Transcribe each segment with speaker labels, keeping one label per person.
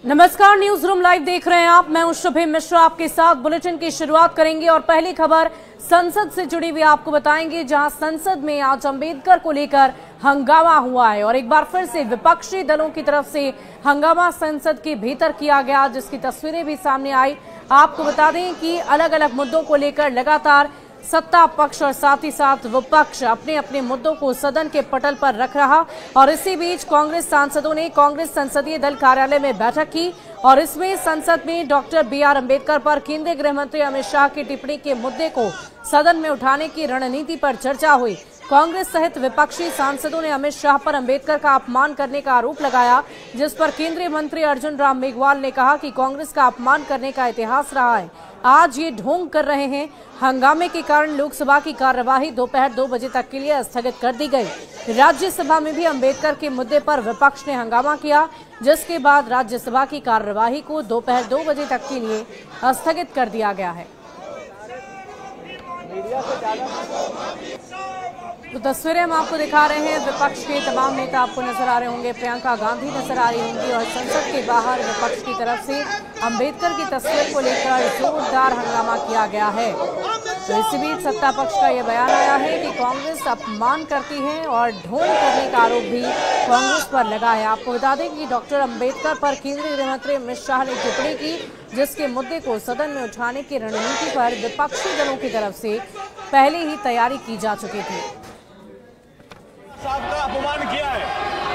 Speaker 1: नमस्कार, news room live देख रहे हैं आप। मैं हूं शुभे मिश्रा, आपके साथ बुलेटिन की शुरुआत करेंगे और पहली खबर संसद से जुड़ी हुई आपको बताएंगे, जहां संसद में आज अंबेडकर को लेकर हंगामा हुआ है और एक बार फिर से विपक्षी दलों की तरफ से हंगामा संसद के भीतर किया गया, जिसकी तस्वीरें भी सामने आई। आपको बता दें कि अलग अलग मुद्दों को लेकर लगातार सत्ता पक्ष और साथ ही साथ विपक्ष अपने अपने मुद्दों को सदन के पटल पर रख रहा और इसी बीच कांग्रेस सांसदों ने कांग्रेस संसदीय दल कार्यालय में बैठक की और इसमें संसद में डॉक्टर BR अम्बेडकर पर केंद्रीय गृह मंत्री अमित शाह की टिप्पणी के मुद्दे को सदन में उठाने की रणनीति पर चर्चा हुई। कांग्रेस सहित विपक्षी सांसदों ने अमित शाह पर अम्बेडकर का अपमान करने का आरोप लगाया, जिस पर केंद्रीय मंत्री अर्जुन राम मेघवाल ने कहा कि कांग्रेस का अपमान करने का इतिहास रहा है, आज ये ढोंग कर रहे हैं। हंगामे के कारण लोकसभा की कार्यवाही दोपहर 2 बजे तक के लिए स्थगित कर दी गई। राज्यसभा में भी अम्बेडकर के मुद्दे पर विपक्ष ने हंगामा किया, जिसके बाद राज्यसभा की कार्यवाही को दोपहर 2 बजे तक के लिए स्थगित कर दिया गया है। तो तस्वीरें हम आपको दिखा रहे हैं। विपक्ष के तमाम नेता आपको नजर आ रहे होंगे, प्रियंका गांधी नजर आ रही होंगी और संसद के बाहर विपक्ष की तरफ से अंबेडकर की तस्वीर को लेकर जोरदार हंगामा किया गया है। तो इसी बीच सत्ता पक्ष का यह बयान आया है कि कांग्रेस अपमान करती है और ढोंग करने का आरोप भी कांग्रेस पर लगा है। आपको बता दें कि डॉक्टर अम्बेडकर पर केंद्रीय गृह मंत्री अमित शाह ने टिप्पणी की, जिसके मुद्दे को सदन में उठाने की रणनीति पर विपक्षी दलों की तरफ से पहले ही तैयारी की जा चुकी थी।
Speaker 2: साहब का अपमान किया है।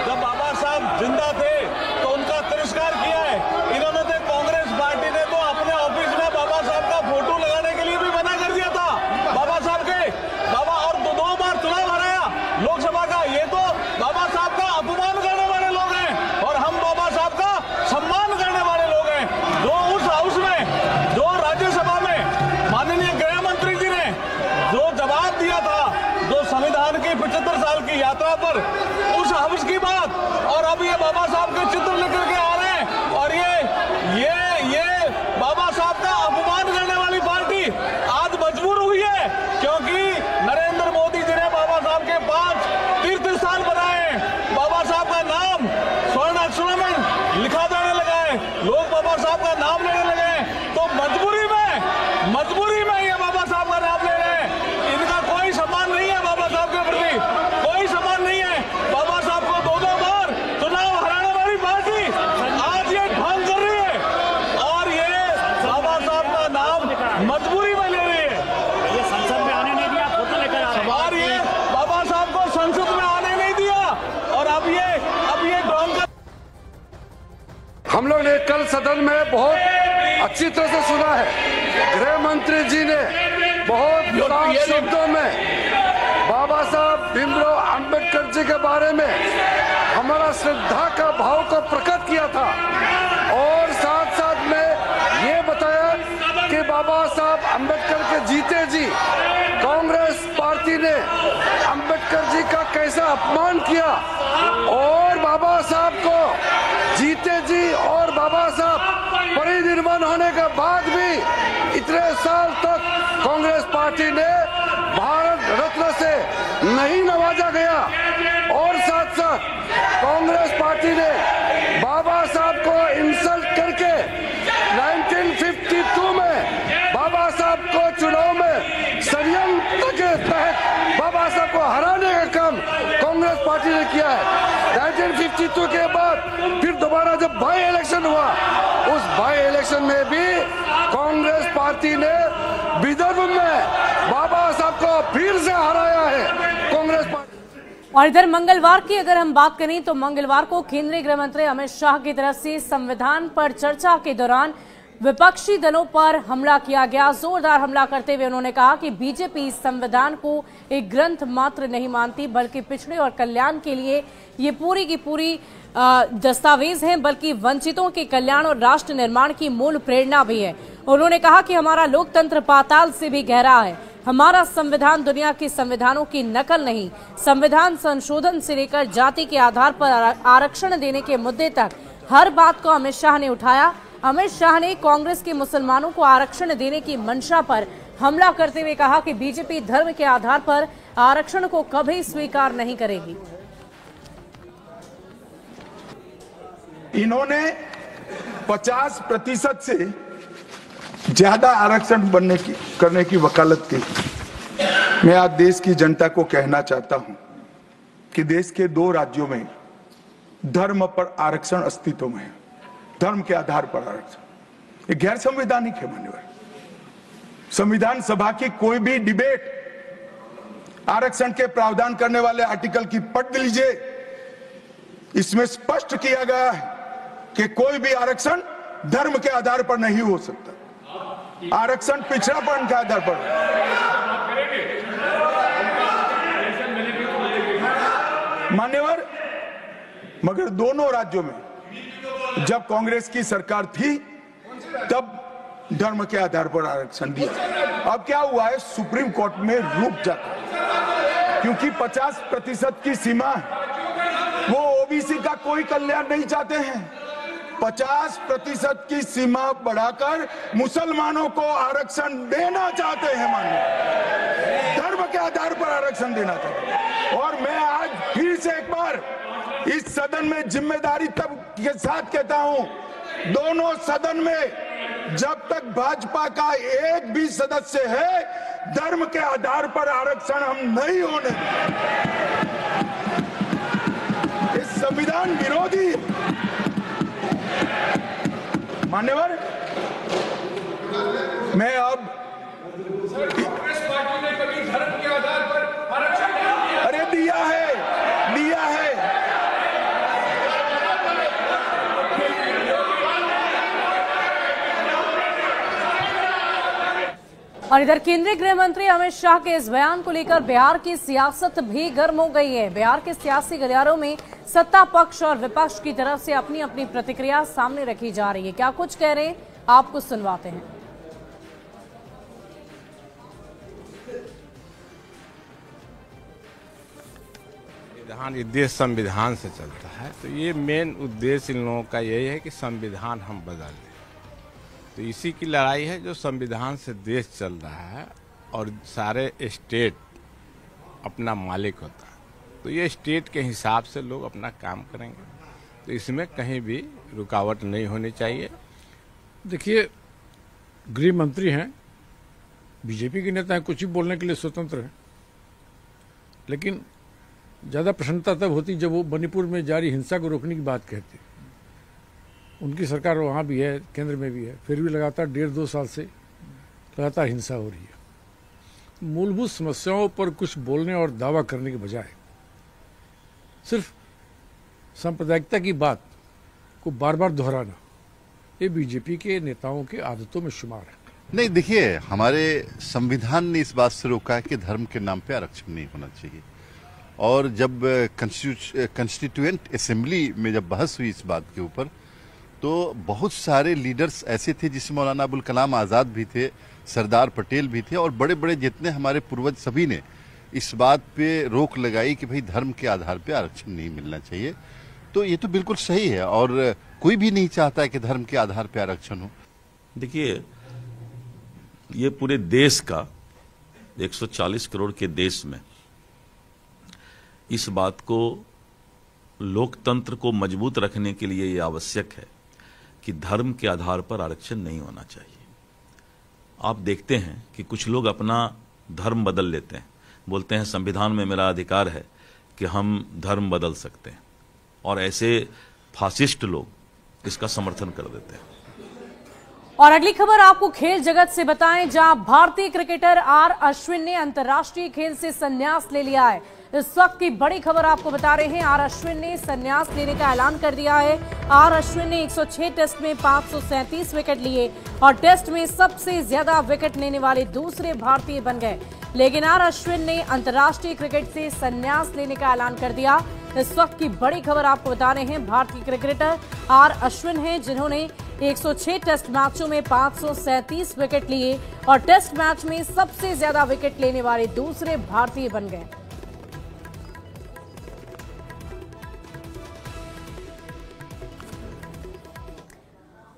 Speaker 2: जब बाबा साहब जिंदा थे तो उनका तिरस्कार किया है। इन्होंने तो कांग्रेस पार्टी ने तो अपने ऑफिस में बाबा साहब का फोटो लगाने के लिए भी मना कर दिया था। बाबा साहब के और दो बार चुनाव हराया लोकसभा का। ये तो बाबा साहब का अपमान करने वाले लोग हैं और हम बाबा साहब का सम्मान करने वाले लोग हैं। जो उस हाउस में, जो राज्यसभा में माननीय गृह मंत्री जी ने जो जवाब दिया था, जो संविधान की 75 साल की यात्रा पर, उस हाउस की बात, और अब ये बाबा साहब के चित्र लेकर के आ रहे हैं और ये बाबा साहब का अपमान करने वाली पार्टी आज मजबूर हुई है, क्योंकि नरेंद्र मोदी जी ने बाबा साहब के 5 तीर्थ स्थान बनाए हैं। बाबा साहब का नाम स्वर्ण अक्षरों में लिखा जाने लगा है, लोग बाबा साहब का नाम लेने लगे हैं। तो मजबूरी में ये बाबा साहब का नाम ले रहे हैं। इनका कोई सम्मान नहीं है बाबा साहब के प्रति, कोई सम्मान नहीं है। बाबा साहब को 2 बार चुनाव हराने वाली पार्टी आज ये ढोंग कर रही है और ये बाबा साहब का नाम मजबूरी में ले रही है।
Speaker 3: ये संसद में आने नहीं दिया, फोटो लेकर आ रहे हैं।
Speaker 2: और ये बाबा साहब को संसद में आने नहीं दिया और अब ये ढोंग कर।
Speaker 4: हम लोग ने कल सदन में बहुत अच्छी तरह से सुना है। गृह मंत्री जी ने बहुत साफ शब्दों में बाबा साहब भीमराव अंबेडकर जी के बारे में हमारा श्रद्धा का भाव को प्रकट किया था और साथ साथ में ये बताया कि बाबा साहब अंबेडकर के जीते जी कांग्रेस पार्टी ने अंबेडकर जी का कैसा अपमान किया और बाबा साहब को जीते जी और बाबा साहब परिनिर्वाण होने के बाद भी इतने साल तक कांग्रेस पार्टी ने भारत रत्न से नहीं नवाजा गया और साथ साथ कांग्रेस पार्टी ने बाबा साहब को इंसल्ट करके 1952 में बाबा साहब को चुनाव में षड्यंत्र के तहत बाबा साहब को हराने का काम कांग्रेस पार्टी ने किया है। 1952 के बाद फिर दोबारा जब बाई इलेक्शन हुआ, उस बाई इलेक्शन में भी कांग्रेस पार्टी ने विदर्भ में बाबा साहब को फिर से हराया है कांग्रेस पार्टी।
Speaker 1: और इधर मंगलवार की अगर हम बात करें तो मंगलवार को केंद्रीय गृह मंत्री अमित शाह की तरफ से संविधान पर चर्चा के दौरान विपक्षी दलों पर हमला किया गया। जोरदार हमला करते हुए उन्होंने कहा कि बीजेपी संविधान को एक ग्रंथ मात्र नहीं मानती, बल्कि पिछड़े और कल्याण के लिए ये पूरी की पूरी दस्तावेज हैं, बल्कि वंचितों के कल्याण और राष्ट्र निर्माण की मूल प्रेरणा भी है। उन्होंने कहा कि हमारा लोकतंत्र पाताल से भी गहरा है। हमारा संविधान दुनिया के संविधानों की नकल नहीं। संविधान संशोधन से लेकर जाति के आधार पर आरक्षण देने के मुद्दे तक हर बात को अमित शाह ने उठाया। अमित शाह ने कांग्रेस के मुसलमानों को आरक्षण देने की मंशा पर हमला करते हुए कहा कि बीजेपी धर्म के आधार पर आरक्षण को कभी स्वीकार नहीं करेगी।
Speaker 5: इन्होंने 50% से ज्यादा आरक्षण करने की वकालत की। मैं आज देश की जनता को कहना चाहता हूं कि देश के 2 राज्यों में धर्म पर आरक्षण अस्तित्व में है। धर्म के आधार पर आरक्षण ये गैर संवैधानिक है। माननीय संविधान सभा की कोई भी डिबेट आरक्षण के प्रावधान करने वाले आर्टिकल की पढ़ लीजिए। इसमें स्पष्ट किया गया है कि कोई भी आरक्षण धर्म के आधार पर नहीं हो सकता। आरक्षण पिछड़ापन के आधार पर। मान्यवर, मगर दोनों राज्यों में जब कांग्रेस की सरकार थी तब धर्म के आधार पर आरक्षण दिया। अब क्या हुआ है, सुप्रीम कोर्ट में रुक जाता है क्योंकि 50% की सीमा वो ओबीसी का कोई कल्याण नहीं चाहते हैं। 50% की सीमा बढ़ाकर मुसलमानों को आरक्षण देना चाहते हैं। मानिए धर्म के आधार पर आरक्षण देना चाहते हैं। और मैं आज फिर से एक बार इस सदन में जिम्मेदारी तब के साथ कहता हूं, दोनों सदन में जब तक भाजपा का एक भी सदस्य है, धर्म के आधार पर आरक्षण हम नहीं होने देंगे। इस संविधान विरोधी मान्यवर, मैं अब कांग्रेस पार्टी ने कभी धर्म के आधार पर आरक्षण अरे दिया है।
Speaker 1: और इधर केंद्रीय गृह मंत्री अमित शाह के इस बयान को लेकर बिहार की सियासत भी गर्म हो गई है। बिहार के सियासी गलियारों में सत्ता पक्ष और विपक्ष की तरफ से अपनी अपनी प्रतिक्रिया सामने रखी जा रही है। क्या कुछ कह रहे हैं, आपको सुनवाते हैं।
Speaker 6: संविधान, ये देश संविधान से चलता है, तो ये मेन उद्देश्य इन लोगों का यही है कि संविधान हम बदल दें। तो इसी की लड़ाई है जो संविधान से देश चल रहा है और सारे स्टेट अपना मालिक होता है। तो ये स्टेट के हिसाब से लोग अपना काम करेंगे, तो इसमें कहीं भी रुकावट नहीं होनी चाहिए।
Speaker 7: देखिए, गृह मंत्री हैं, बीजेपी के नेता हैं, कुछ भी बोलने के लिए स्वतंत्र हैं, लेकिन ज़्यादा प्रसन्नता तब होती जब वो मणिपुर में जारी हिंसा को रोकने की बात कहते। उनकी सरकार वहाँ भी है, केंद्र में भी है, फिर भी लगातार 1.5-2 साल से लगातार हिंसा हो रही है। मूलभूत समस्याओं पर कुछ बोलने और दावा करने के बजाय सिर्फ सांप्रदायिकता की बात को बार बार दोहराना, ये बीजेपी के नेताओं के आदतों में शुमार है।
Speaker 8: नहीं, देखिए, हमारे संविधान ने इस बात से रोका है कि धर्म के नाम पे आरक्षण नहीं होना चाहिए। और जब कॉन्स्टिट्यूएंट असेंबली में जब बहस हुई इस बात के ऊपर, तो बहुत सारे लीडर्स ऐसे थे जिसमें मौलाना अबुल कलाम आज़ाद भी थे, सरदार पटेल भी थे, और बड़े बड़े जितने हमारे पूर्वज सभी ने इस बात पे रोक लगाई कि भाई धर्म के आधार पे आरक्षण नहीं मिलना चाहिए। तो ये तो बिल्कुल सही है, और कोई भी नहीं चाहता है कि धर्म के आधार पे आरक्षण हो।
Speaker 9: देखिए, ये पूरे देश का 140 करोड़ के देश में इस बात को, लोकतंत्र को मजबूत रखने के लिए ये आवश्यक है कि धर्म के आधार पर आरक्षण नहीं होना चाहिए। आप देखते हैं कि कुछ लोग अपना धर्म बदल लेते हैं, बोलते हैं संविधान में मेरा अधिकार है कि हम धर्म बदल सकते हैं, और ऐसे फासिस्ट लोग इसका समर्थन कर देते हैं।
Speaker 1: और अगली खबर आपको खेल जगत से बताएं, जहां भारतीय क्रिकेटर आर अश्विन ने अंतर्राष्ट्रीय खेल से संन्यास ले लिया है। इस वक्त की बड़ी खबर आपको बता रहे हैं, आर अश्विन ने संन्यास लेने का ऐलान कर दिया है। आर अश्विन ने 106 टेस्ट में 537 विकेट लिए और टेस्ट में सबसे ज्यादा विकेट लेने वाले दूसरे भारतीय बन गए। लेकिन आर अश्विन ने अंतर्राष्ट्रीय क्रिकेट से संन्यास लेने का ऐलान कर दिया। इस वक्त की बड़ी खबर आपको बता रहे हैं, भारतीय क्रिकेटर आर अश्विन हैं, जिन्होंने 106 टेस्ट मैचों में 537 विकेट लिए और टेस्ट मैच में सबसे ज्यादा विकेट लेने वाले दूसरे भारतीय बन गए।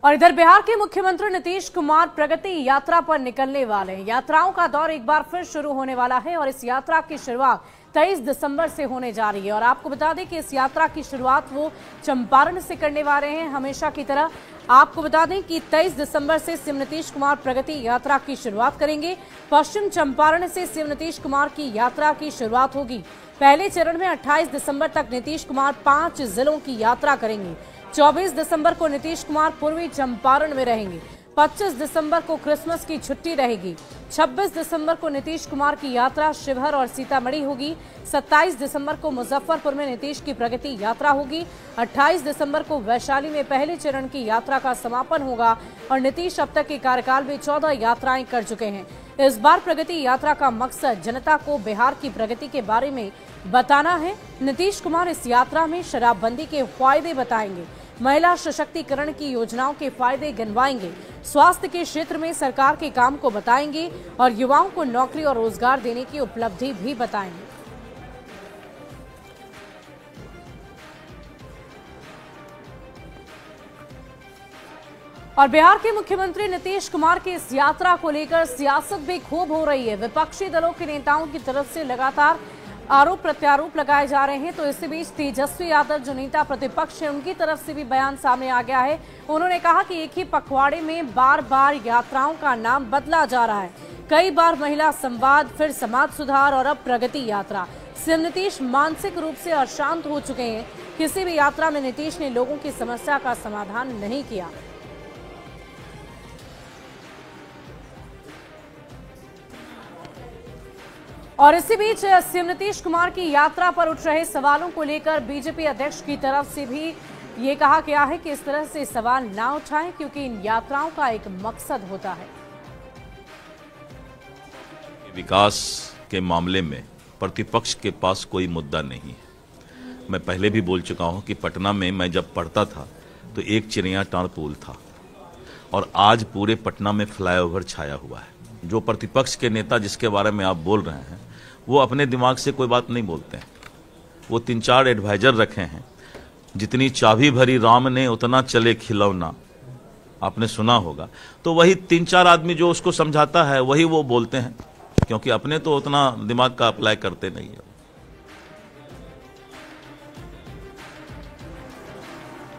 Speaker 1: और इधर बिहार के मुख्यमंत्री नीतीश कुमार प्रगति यात्रा पर निकलने वाले हैं। यात्राओं का दौर एक बार फिर शुरू होने वाला है और इस यात्रा की शुरुआत 23 दिसंबर से होने जा रही है। और आपको बता दें कि इस यात्रा की शुरुआत वो चंपारण से करने वाले हैं। हमेशा की तरह आपको बता दें कि 23 दिसंबर से सीएम नीतीश कुमार प्रगति यात्रा की शुरुआत करेंगे। पश्चिम चंपारण से सीएम नीतीश कुमार की यात्रा की शुरुआत होगी। पहले चरण में 28 दिसंबर तक नीतीश कुमार 5 जिलों की यात्रा करेंगे। 24 दिसंबर को नीतीश कुमार पूर्वी चंपारण में रहेंगे। 25 दिसंबर को क्रिसमस की छुट्टी रहेगी। 26 दिसंबर को नीतीश कुमार की यात्रा शिवहर और सीतामढ़ी होगी। 27 दिसंबर को मुजफ्फरपुर में नीतीश की प्रगति यात्रा होगी। 28 दिसंबर को वैशाली में पहले चरण की यात्रा का समापन होगा। और नीतीश अब तक के कार्यकाल में 14 यात्राएं कर चुके हैं। इस बार प्रगति यात्रा का मकसद जनता को बिहार की प्रगति के बारे में बताना है। नीतीश कुमार इस यात्रा में शराबबंदी के फायदे बताएंगे, महिला सशक्तिकरण की योजनाओं के फायदे गिनवाएंगे, स्वास्थ्य के क्षेत्र में सरकार के काम को बताएंगे और युवाओं को नौकरी और रोजगार देने की उपलब्धि भी बताएंगे। और बिहार के मुख्यमंत्री नीतीश कुमार की इस यात्रा को लेकर सियासत भी खूब हो रही है। विपक्षी दलों के नेताओं की तरफ से लगातार आरोप प्रत्यारोप लगाए जा रहे हैं। तो इसी बीच तेजस्वी यादव जो नेता प्रतिपक्ष है, उनकी तरफ से भी बयान सामने आ गया है। उन्होंने कहा कि एक ही पखवाड़े में बार बार यात्राओं का नाम बदला जा रहा है। कई बार महिला संवाद, फिर समाज सुधार और अब प्रगति यात्रा। सीएम नीतीश मानसिक रूप से अशांत हो चुके हैं। किसी भी यात्रा में नीतीश ने लोगों की समस्या का समाधान नहीं किया। और इसी बीच सीएम नीतीश कुमार की यात्रा पर उठ रहे सवालों को लेकर बीजेपी अध्यक्ष की तरफ से भी ये कहा गया है कि इस तरह से सवाल ना उठाएं, क्योंकि इन यात्राओं का एक मकसद होता है।
Speaker 9: विकास के मामले में प्रतिपक्ष के पास कोई मुद्दा नहीं है। मैं पहले भी बोल चुका हूं कि पटना में मैं जब पढ़ता था तो एक चिड़ियाटांड़ पुल था और आज पूरे पटना में फ्लाईओवर छाया हुआ है। जो प्रतिपक्ष के नेता जिसके बारे में आप बोल रहे हैं, वो अपने दिमाग से कोई बात नहीं बोलते हैं। वो 3-4 एडवाइजर रखे हैं। जितनी चाबी भरी राम ने उतना चले खिलौना, आपने सुना होगा। तो वही 3-4 आदमी जो उसको समझाता है वही वो बोलते हैं, क्योंकि अपने तो उतना दिमाग का अप्लाई करते नहीं है।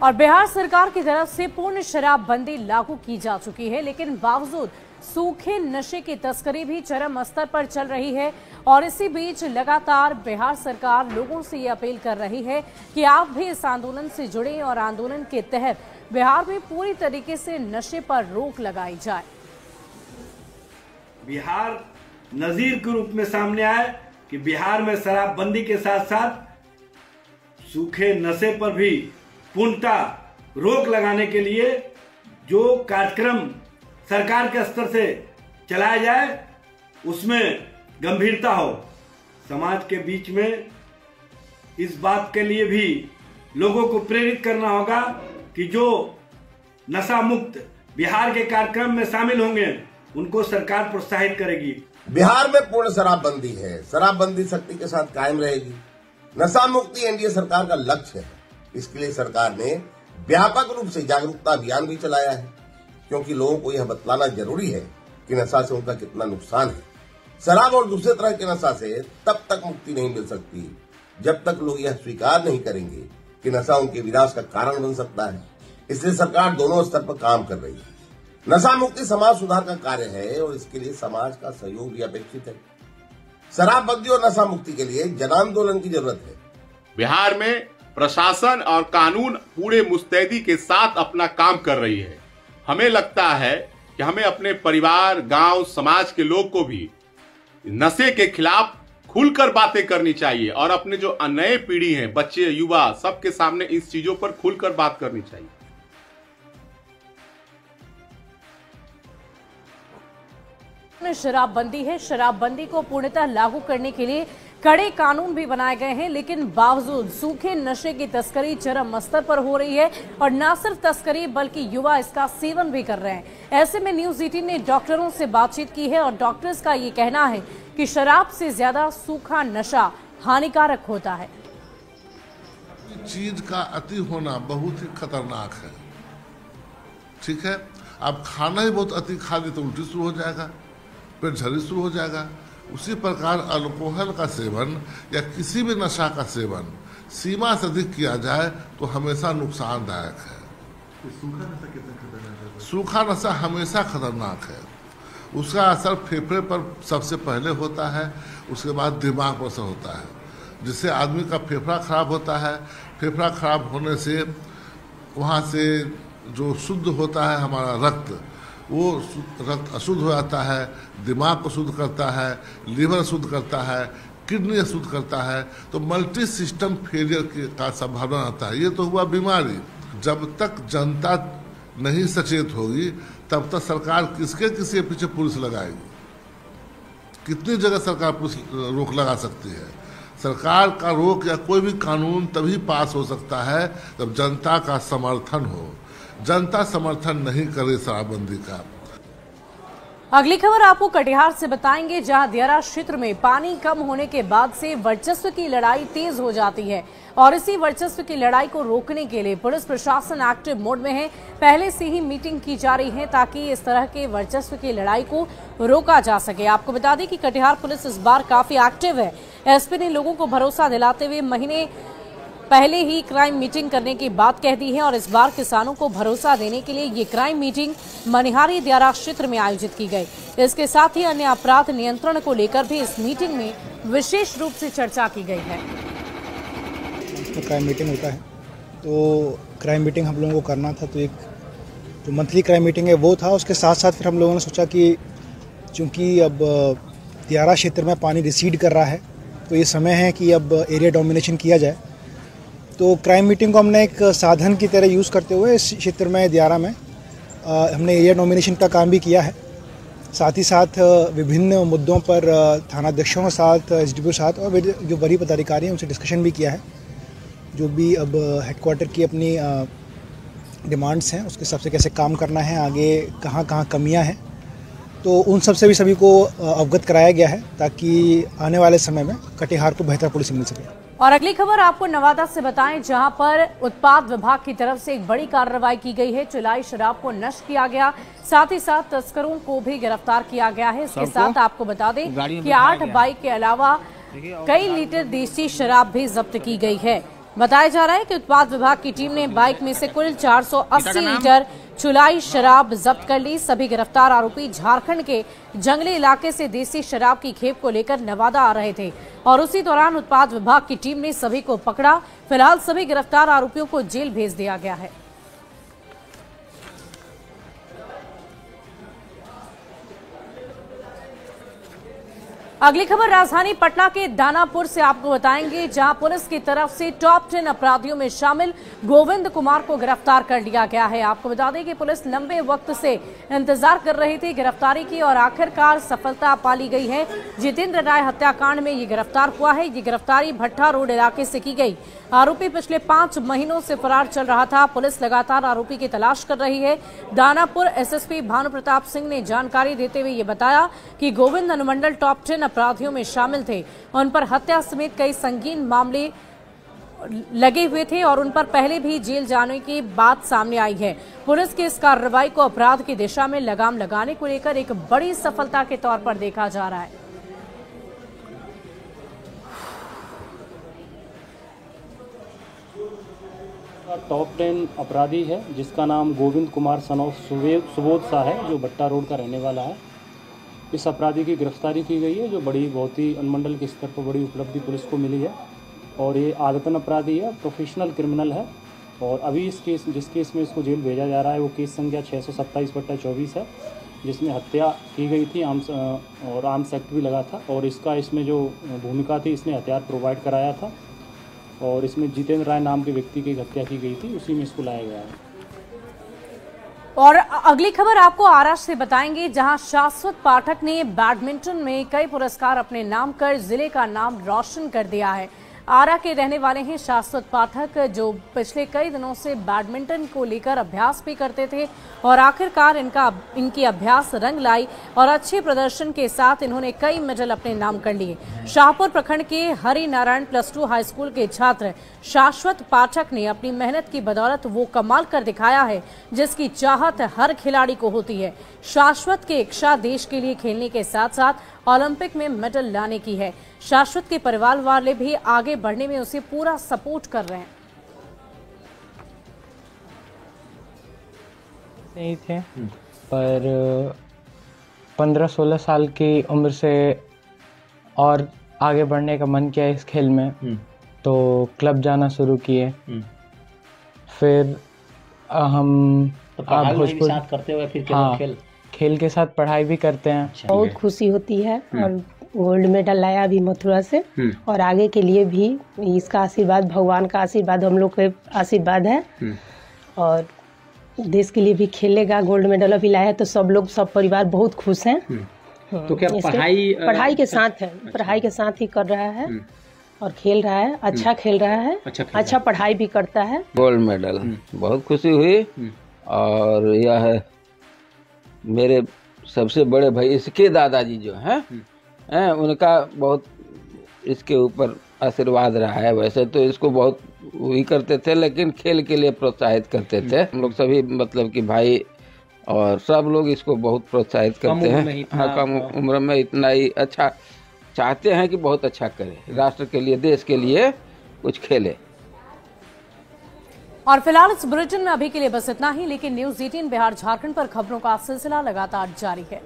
Speaker 1: और बिहार सरकार की तरफ से पूर्ण शराबबंदी लागू की जा चुकी है, लेकिन बावजूद सूखे नशे की तस्करी भी चरम स्तर पर चल रही है। और इसी बीच लगातार बिहार सरकार लोगों से ये अपील कर रही है कि आप भी इस आंदोलन से जुड़ें और आंदोलन के तहत बिहार में पूरी तरीके से नशे पर रोक लगाई जाए।
Speaker 10: बिहार नजीर के रूप में सामने आए कि बिहार में शराबबंदी के साथ साथ सूखे नशे पर भी पूर्णतः रोक लगाने के लिए जो कार्यक्रम सरकार के स्तर से चलाया जाए उसमें गंभीरता हो। समाज के बीच में इस बात के लिए भी लोगों को प्रेरित करना होगा कि जो नशा मुक्त बिहार के कार्यक्रम में शामिल होंगे उनको सरकार प्रोत्साहित करेगी।
Speaker 11: बिहार में पूर्ण शराबबंदी है। शराबबंदी सख्ती के साथ कायम रहेगी। नशा मुक्ति एनडीए सरकार का लक्ष्य है। इसके लिए सरकार ने व्यापक रूप से जागरूकता अभियान भी चलाया है, क्योंकि लोगों को यह बतलाना जरूरी है कि नशा से उनका कितना नुकसान है। शराब और दूसरे तरह के नशा से तब तक मुक्ति नहीं मिल सकती जब तक लोग यह स्वीकार नहीं करेंगे कि नशा उनके विनाश का कारण बन सकता है। इसलिए सरकार दोनों स्तर पर काम कर रही है। नशा मुक्ति समाज सुधार का कार्य है और इसके लिए समाज का सहयोग भी अपेक्षित है। शराबबंदी और नशा मुक्ति के लिए जन आंदोलन की जरूरत है।
Speaker 12: बिहार में प्रशासन और कानून पूरे मुस्तैदी के साथ अपना काम कर रही है। हमें लगता है कि हमें अपने परिवार, गांव, समाज के लोग को भी नशे के खिलाफ खुलकर बातें करनी चाहिए और अपने जो नए पीढ़ी है, बच्चे, युवा, सबके सामने इस चीजों पर खुलकर बात करनी चाहिए।
Speaker 1: शराबबंदी है। शराबबंदी को पूर्णतः लागू करने के लिए कड़े कानून भी बनाए गए हैं, लेकिन बावजूद सूखे नशे की तस्करी चरम स्तर पर हो रही है और न सिर्फ तस्करी बल्कि युवा इसका सेवन भी कर रहे हैं। ऐसे में न्यूज 18 ने डॉक्टरों से बातचीत की है और डॉक्टर्स का ये कहना है कि शराब से ज्यादा सूखा नशा हानिकारक होता है।
Speaker 13: चीज का अति होना बहुत ही खतरनाक है। ठीक है, आप खाना ही बहुत अति खा ली तो उल्टी शुरू हो जाएगा, पेट झरी शुरू हो जाएगा उसी प्रकार अल्कोहल का सेवन या किसी भी नशा का सेवन सीमा से अधिक किया जाए तो हमेशा नुकसानदायक है।
Speaker 14: सूखा नशा कितना खतरनाक है?
Speaker 13: सूखा नशा हमेशा खतरनाक है। उसका असर फेफड़े पर सबसे पहले होता है, उसके बाद दिमाग पर असर होता है, जिससे आदमी का फेफड़ा खराब होता है। फेफड़ा खराब होने से वहाँ से जो शुद्ध होता है हमारा रक्त, वो रक्त अशुद्ध हो जाता है, दिमाग को शुद्ध करता है, लीवर शुद्ध करता है, किडनी शुद्ध करता है, तो मल्टी सिस्टम फेलियर का संभावना आता है। ये तो हुआ बीमारी। जब तक जनता नहीं सचेत होगी तब तक सरकार किसके पीछे पुलिस लगाएगी? कितनी जगह सरकार पुलिस रोक लगा सकती है? सरकार का रोक या कोई भी कानून तभी पास हो सकता है जब जनता का समर्थन हो। जनता समर्थन नहीं करे शराबबंदी का।
Speaker 1: अगली खबर आपको कटिहार से बताएंगे, जहां दियारा क्षेत्र में पानी कम होने के बाद से वर्चस्व की लड़ाई तेज हो जाती है और इसी वर्चस्व की लड़ाई को रोकने के लिए पुलिस प्रशासन एक्टिव मोड में है। पहले से ही मीटिंग की जा रही है ताकि इस तरह के वर्चस्व की लड़ाई को रोका जा सके। आपको बता दें कि कटिहार पुलिस इस बार काफी एक्टिव है। एसपी ने लोगों को भरोसा दिलाते हुए महीने पहले ही क्राइम मीटिंग करने की बात कह दी है और इस बार किसानों को भरोसा देने के लिए ये क्राइम मीटिंग मनिहारी दियारा क्षेत्र में आयोजित की गई। इसके साथ ही अन्य अपराध नियंत्रण को लेकर भी इस मीटिंग में विशेष रूप से चर्चा की गई है।
Speaker 15: तो क्राइम मीटिंग होता है, तो क्राइम मीटिंग हम लोगों को करना था, तो एक जो मंथली क्राइम मीटिंग है वो था। उसके साथ साथ फिर हम लोगों ने सोचा कि चूँकि अब दियारा क्षेत्र में पानी रिसीड कर रहा है तो ये समय है कि अब एरिया डोमिनेशन किया जाए। तो क्राइम मीटिंग को हमने एक साधन की तरह यूज़ करते हुए इस क्षेत्र में दियारा में हमने एरिया डोमिनेशन का काम भी किया है। साथ ही साथ विभिन्न मुद्दों पर थानाध्यक्षों के साथ, एसडीपीओ के साथ और जो बड़ी पदाधिकारी हैं उनसे डिस्कशन भी किया है। जो भी अब हेडक्वार्टर की अपनी डिमांड्स हैं उसके हिसाब से कैसे काम करना है, आगे कहाँ कहाँ कमियाँ हैं, तो उन सब से भी सभी को अवगत कराया गया है ताकि आने वाले समय में कटिहार को बेहतर पुलिस मिल सके।
Speaker 1: और अगली खबर आपको नवादा से बताएं, जहां पर उत्पाद विभाग की तरफ से एक बड़ी कार्रवाई की गई है। चुलाई शराब को नष्ट किया गया, साथ ही साथ तस्करों को भी गिरफ्तार किया गया है। इसके साथ आपको बता दें कि 8 बाइक के अलावा कई लीटर देसी शराब भी जब्त की गई है। बताया जा रहा है कि उत्पाद विभाग की टीम ने बाइक में से कुल 480 लीटर चुलाई शराब जब्त कर ली। सभी गिरफ्तार आरोपी झारखंड के जंगली इलाके से देसी शराब की खेप को लेकर नवादा आ रहे थे और उसी दौरान उत्पाद विभाग की टीम ने सभी को पकड़ा। फिलहाल सभी गिरफ्तार आरोपियों को जेल भेज दिया गया है। अगली खबर राजधानी पटना के दानापुर से आपको बताएंगे, जहां पुलिस की तरफ से टॉप 10 अपराधियों में शामिल गोविंद कुमार को गिरफ्तार कर लिया गया है। आपको बता दें कि पुलिस लंबे वक्त से इंतजार कर रही थी गिरफ्तारी की और आखिरकार सफलता पा ली गई है। जितेंद्र राय हत्याकांड में ये गिरफ्तार हुआ है। ये गिरफ्तारी भट्टा रोड इलाके से की गई। आरोपी पिछले 5 महीनों से फरार चल रहा था। पुलिस लगातार आरोपी की तलाश कर रही है। दानापुर एसएसपी भानु प्रताप सिंह ने जानकारी देते हुए ये बताया कि गोविंद अनुमंडल टॉप 10 अपराधियों में शामिल थे। उन पर हत्या समेत कई संगीन मामले लगे हुए थे और उन पर पहले भी जेल जाने की बात सामने आई है। पुलिस की इस कार्रवाई को अपराध की दिशा में लगाम लगाने को लेकर एक बड़ी सफलता के तौर पर देखा जा रहा है।
Speaker 16: टॉप 10 अपराधी है जिसका नाम गोविंद कुमार सन ऑफ सुबोध शाह है, जो भट्टा रोड का रहने वाला है। इस अपराधी की गिरफ्तारी की गई है, जो बहुत ही अनुमंडल के स्तर पर बड़ी उपलब्धि पुलिस को मिली है। और ये आदतन अपराधी है, प्रोफेशनल क्रिमिनल है। और अभी इस केस जिस केस में इसको जेल भेजा जा रहा है वो केस संख्या 627/24 है, जिसमें हत्या की गई थी और आर्म्स एक्ट भी लगा था। और इसमें जो भूमिका थी, इसने हथियार प्रोवाइड कराया था और इसमें जितेंद्र राय नाम के व्यक्ति की हत्या की गई थी, उसी में इसको लाया गया है।
Speaker 1: और अगली खबर आपको आरा से बताएंगे, जहां शाश्वत पाठक ने बैडमिंटन में कई पुरस्कार अपने नाम कर जिले का नाम रोशन कर दिया है। आरा के रहने वाले हैं शाश्वत पाठक, जो पिछले कई दिनों से बैडमिंटन को लेकर अभ्यास भी करते थे और आखिरकार इनकी अभ्यास रंग लाई और अच्छे प्रदर्शन के साथ इन्होंने कई मेडल अपने नाम कर लिए। शाहपुर प्रखंड के हरि नारायण +2 हाई स्कूल के छात्र शाश्वत पाठक ने अपनी मेहनत की बदौलत वो कमाल कर दिखाया है जिसकी चाहत हर खिलाड़ी को होती है। शाश्वत की इच्छा देश के लिए खेलने के साथ साथ ओलंपिक में मेडल लाने की है। शाश्वत के परिवार वाले भी आगे बढ़ने में उसे पूरा सपोर्ट कर रहे हैं।
Speaker 17: नहीं थे, पर 15-16 साल की उम्र से और आगे बढ़ने का मन किया इस खेल में, तो क्लब जाना शुरू किए। फिर हम
Speaker 3: भोजपुर साथ करते हुए फिर
Speaker 17: खेल के साथ पढ़ाई भी करते हैं।
Speaker 18: बहुत खुशी होती है और गोल्ड मेडल लाया अभी मथुरा से, और आगे के लिए भी इसका आशीर्वाद, भगवान का आशीर्वाद, हम लोग के आशीर्वाद है, और देश के लिए भी खेलेगा। गोल्ड मेडल अभी लाया तो सब लोग, सब परिवार बहुत खुश हैं।
Speaker 3: तो क्या
Speaker 18: पढ़ाई के साथ है, पढ़ाई के साथ ही कर रहा है और खेल रहा है, अच्छा खेल रहा है, अच्छा पढ़ाई भी करता है।
Speaker 19: गोल्ड मेडल बहुत खुशी हुई, और यह है मेरे सबसे बड़े भाई, इसके दादाजी जो हैं उनका बहुत इसके ऊपर आशीर्वाद रहा है। वैसे तो इसको बहुत वही करते थे, लेकिन खेल के लिए प्रोत्साहित करते थे। हम लोग सभी मतलब कि भाई और सब लोग इसको बहुत प्रोत्साहित करते हैं। हाँ, कम उम्र में इतना ही अच्छा चाहते हैं कि बहुत अच्छा करे, राष्ट्र के लिए, देश के लिए कुछ खेले।
Speaker 1: और फिलहाल इस बुलेटिन में अभी के लिए बस इतना ही, लेकिन न्यूज़ 18 बिहार झारखंड पर खबरों का सिलसिला लगातार जारी है।